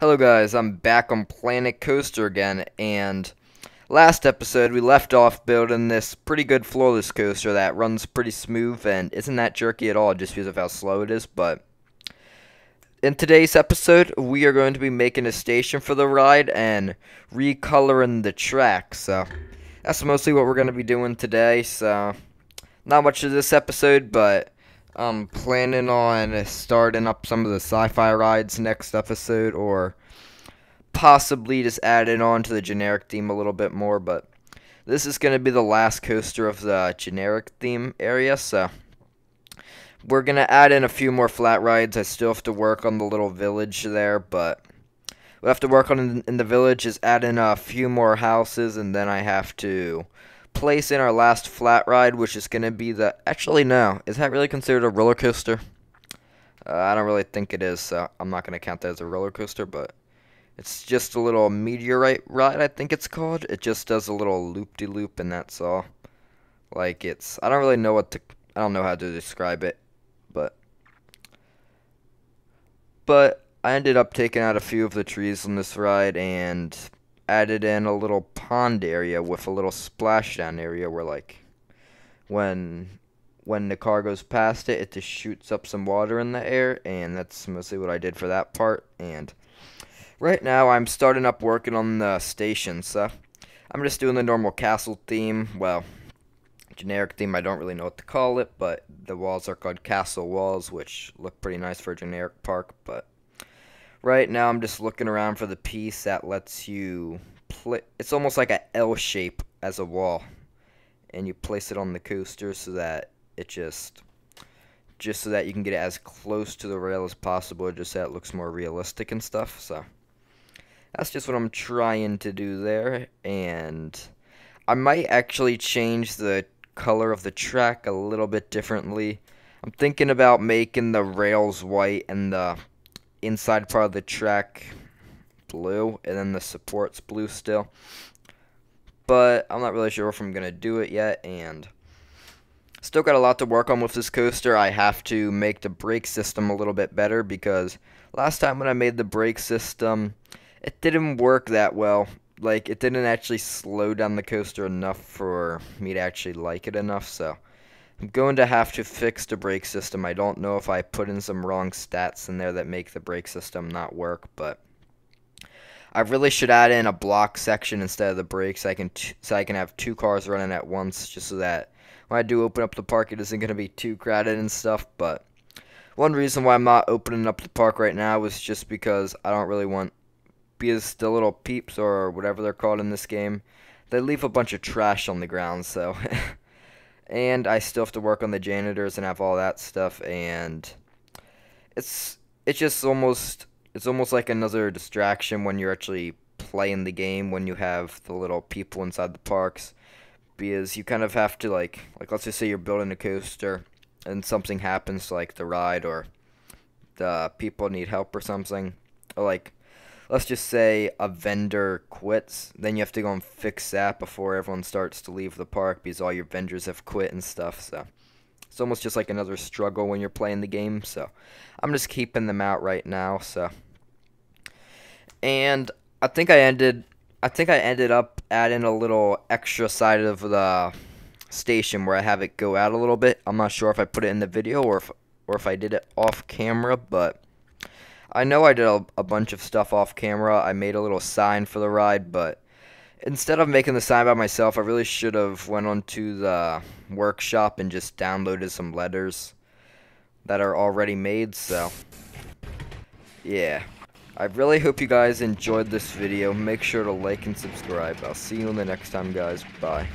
Hello guys, I'm back on Planet Coaster again, and last episode we left off building this pretty good floorless coaster that runs pretty smooth and isn't that jerky at all just because of how slow it is, but in today's episode we are going to be making a station for the ride and recoloring the track, so that's mostly what we're going to be doing today, so not much of this episode, but I'm planning on starting up some of the sci-fi rides next episode, or possibly just adding on to the generic theme a little bit more, but this is going to be the last coaster of the generic theme area, so we're going to add in a few more flat rides. I still have to work on the little village there, but what I have to work on in the village is add in a few more houses, and then I have to place in our last flat ride, which is going to be the... Actually, no. Is that really considered a roller coaster? I don't really think it is, so I'm not going to count that as a roller coaster, but it's just a little meteorite ride, I think it's called. It just does a little loop-de-loop, and that's all. Like, it's... I don't really know what to... I don't know how to describe it, but... But I ended up taking out a few of the trees on this ride, and added in a little pond area with a little splashdown area where, like, when the car goes past it, it just shoots up some water in the air, and that's mostly what I did for that part. And right now I'm starting up working on the station, so I'm just doing the normal castle theme, well, generic theme, I don't really know what to call it, but the walls are called castle walls, which look pretty nice for a generic park, but right now I'm just looking around for the piece that lets you it's almost like a L shape as a wall, and you place it on the coaster so that it just so that you can get it as close to the rail as possible, just so it looks more realistic and stuff. So that's just what I'm trying to do there, and I might actually change the color of the track a little bit differently. I'm thinking about making the rails white and the inside part of the track blue, and then the supports blue still. But I'm not really sure if I'm going to do it yet, and still got a lot to work on with this coaster. I have to make the brake system a little bit better, because last time when I made the brake system, it didn't work that well. Like, it didn't actually slow down the coaster enough for me to actually like it enough, so I'm going to have to fix the brake system. I don't know if I put in some wrong stats in there that make the brake system not work, but I really should add in a block section instead of the brakes, so I can have two cars running at once, just so that when I do open up the park, it isn't going to be too crowded and stuff. But one reason why I'm not opening up the park right now is just because I don't really want, because the little peeps, or whatever they're called in this game, they leave a bunch of trash on the ground, so and I still have to work on the janitors and have all that stuff, and it's almost like another distraction when you're actually playing the game, when you have the little people inside the parks, because you kind of have to, like let's just say you're building a coaster and something happens to, like, the ride, or the people need help or something, or, like, let's just say a vendor quits, then you have to go and fix that before everyone starts to leave the park, because all your vendors have quit and stuff, so it's almost just like another struggle when you're playing the game, so I'm just keeping them out right now, so. And I think I ended up adding a little extra side of the station where I have it go out a little bit. I'm not sure if I put it in the video or if I did it off camera, but I know I did a bunch of stuff off camera. I made a little sign for the ride, but instead of making the sign by myself, I really should have went onto the workshop and just downloaded some letters that are already made, so yeah. I really hope you guys enjoyed this video. Make sure to like and subscribe. I'll see you in the next time, guys. Bye.